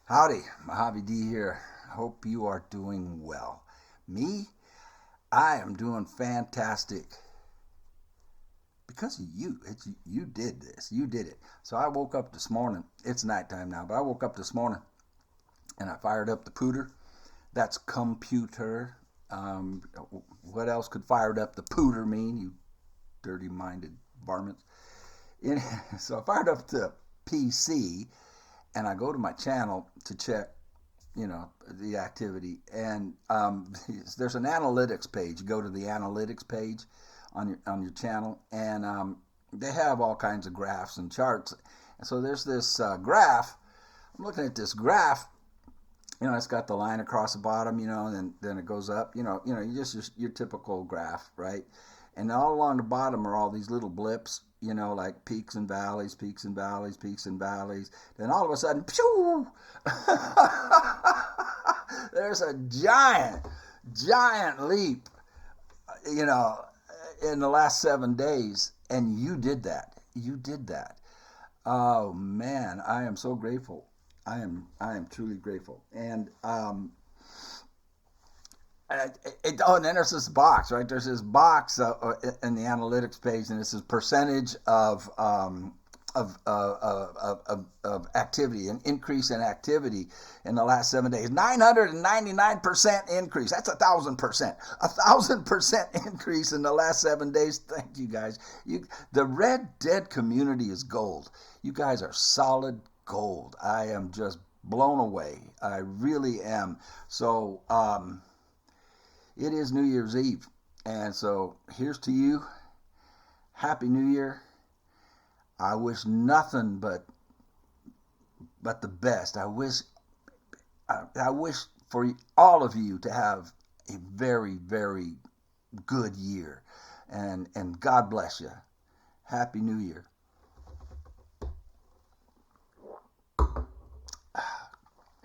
Howdy, MojaveD here. Hope you are doing well. Me, I am doing fantastic because of you. You did this. You did it. So I woke up this morning. It's nighttime now, but I woke up this morning and I fired up the pooter. That's computer. What else could fired up the pooter mean? You dirty-minded varmints. So I fired up the PC and I go to my channel to check, the activity. And there's an analytics page. You go to the analytics page on your channel, and they have all kinds of graphs and charts. And so there's this graph. I'm looking at this graph. It's got the line across the bottom, and then it goes up. You just your typical graph, right? And all along the bottom are all these little blips, like peaks and valleys, peaks and valleys, peaks and valleys. Then all of a sudden, pew! There's a giant leap, in the last 7 days. And you did that. You did that. Oh, man, I am so grateful. I am truly grateful. And and then there's this box, right? There's this box in the analytics page, and this is percentage of activity, an increase in activity in the last 7 days. 999% increase. That's 1,000%. 1,000% increase in the last 7 days. Thank you, guys. The Red Dead community is gold. You guys are solid gold. I am just blown away. I really am. So, it is New Year's Eve, and so here's to you. Happy New Year. I wish nothing but the best. I wish for all of you to have a very, very good year, and God bless you. Happy New Year.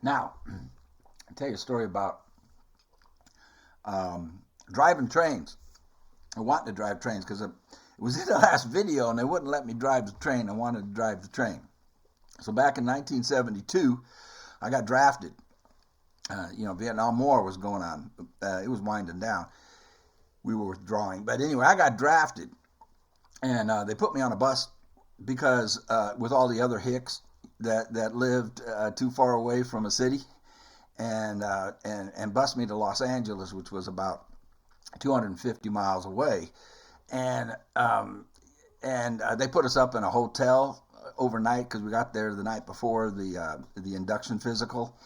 Now, I'll tell you a story about driving trains. I wanted to drive trains because it was in the last video and they wouldn't let me drive the train. I wanted to drive the train. So back in 1972, I got drafted. Vietnam War was going on. It was winding down. We were withdrawing. But anyway, I got drafted. And they put me on a bus because with all the other hicks that lived too far away from a city. And bused me to Los Angeles, which was about 250 miles away, and they put us up in a hotel overnight because we got there the night before the induction physical,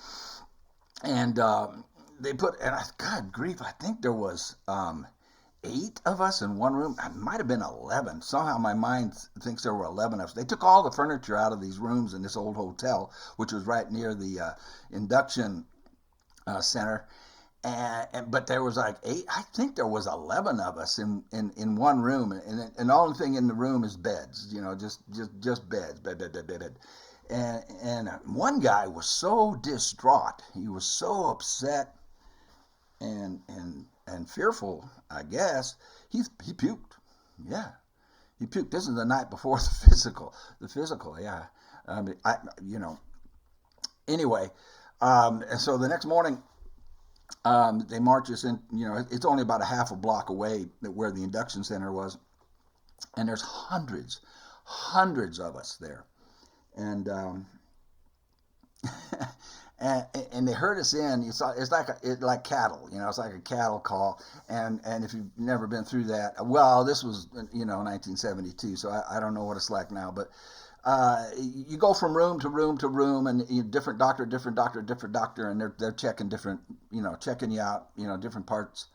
and God grief, I think there was 8 of us in one room. It might have been 11. Somehow my mind thinks there were 11 of us. They took all the furniture out of these rooms in this old hotel, which was right near the induction center, but there was like 8. I think there was 11 of us in one room, and the only thing in the room is beds, just beds, bed. And one guy was so distraught, he was so upset and fearful, I guess. He puked. Yeah, he puked. This is the night before the physical. Yeah, anyway. And so the next morning, they march us in. It's only about a half a block away where the induction center was, and there's hundreds of us there, and and they herd us in. It's like cattle. It's like a cattle call. And if you've never been through that, well, this was 1972, so I don't know what it's like now, but. You go from room to room to room, and different doctor, and they're checking different, checking you out, different parts,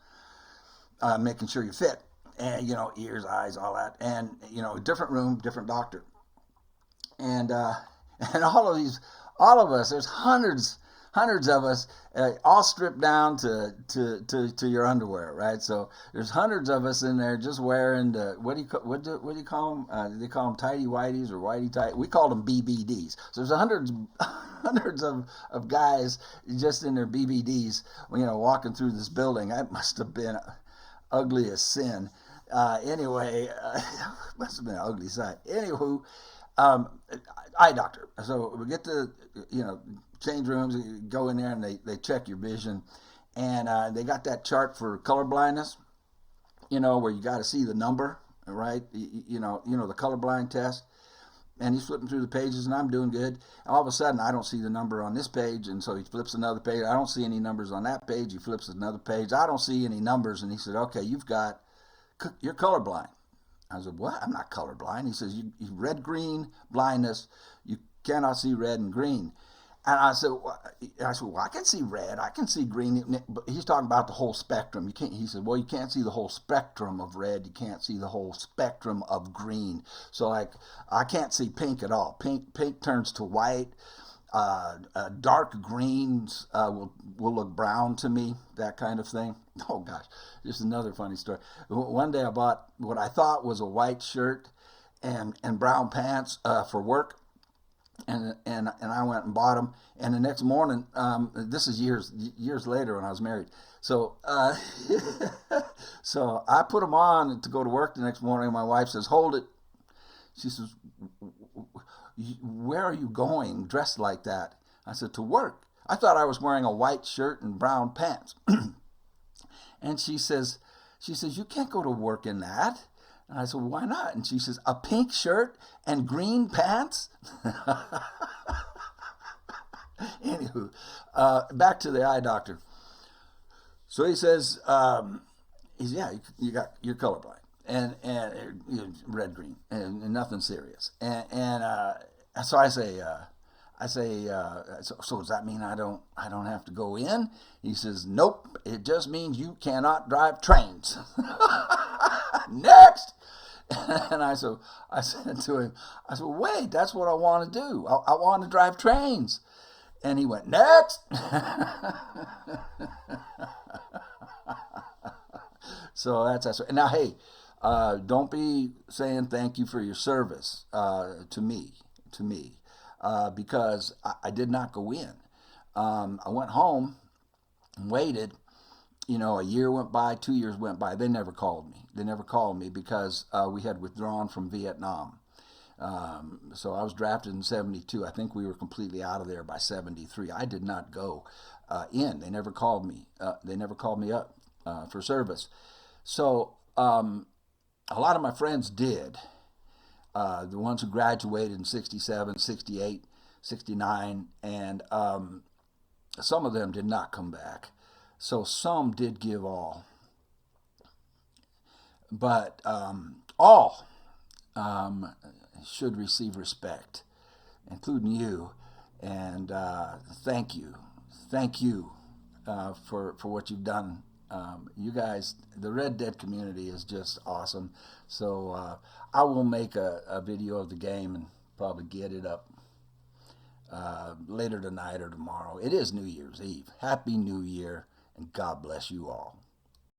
making sure you fit, and ears, eyes, all that, and different room, different doctor, and all of us, there's hundreds of us, all stripped down to your underwear, right? So there's hundreds of us in there just wearing the what do you call them? Do they call them tighty whities or whitey tight? We called them BBDs. So there's hundreds of guys just in their BBDs, walking through this building. That must have been ugly as sin. Anyway, must have been an ugly sight. Anywho, um, eye doctor. So we get to, change rooms, you go in there and they check your vision. And they got that chart for color blindness, where you got to see the number, right? The colorblind test. And he's flipping through the pages, and I'm doing good. All of a sudden, I don't see the number on this page, and so he flips another page. I don't see any numbers on that page. He flips another page. I don't see any numbers, and he said, "Okay, you're colorblind." I said, "What? I'm not colorblind." He says, "You red-green blindness. You cannot see red and green." And I said, well, I can see red, I can see green, but he's talking about the whole spectrum. You can't. He said, well, you can't see the whole spectrum of red. You can't see the whole spectrum of green. So I can't see pink at all. Pink turns to white. Dark greens will look brown to me. That kind of thing. Oh gosh, just another funny story. One day I bought what I thought was a white shirt and brown pants for work. And I went and bought them. And the next morning, this is years later when I was married. So so I put them on to go to work the next morning. My wife says, "Hold it." She says, "Where are you going dressed like that?" I said, "To work." I thought I was wearing a white shirt and brown pants. And she says, "You can't go to work in that." And I said, well, "Why not?" And she says, "A pink shirt and green pants?" Anywho, back to the eye doctor. So he says, "Yeah, you're colorblind and red, green, and nothing serious." And so I say, so does that mean I don't have to go in? He says, "Nope. It just means you cannot drive trains." Next. And I said to him, "Wait, that's what I want to do. I want to drive trains." And he went, "Next." So that's that. Now, hey, don't be saying thank you for your service to me, because I did not go in. I went home and waited. A year went by, 2 years went by. They never called me because we had withdrawn from Vietnam. So I was drafted in 72. I think we were completely out of there by 73. I did not go in. They never called me. They never called me up for service. So a lot of my friends did. The ones who graduated in 67, 68, 69, and some of them did not come back. So some did give all. But all should receive respect, including you. And thank you. Thank you for what you've done. You guys, the Red Dead community is just awesome. So I will make a video of the game and probably get it up later tonight or tomorrow. It is New Year's Eve. Happy New Year, and God bless you all.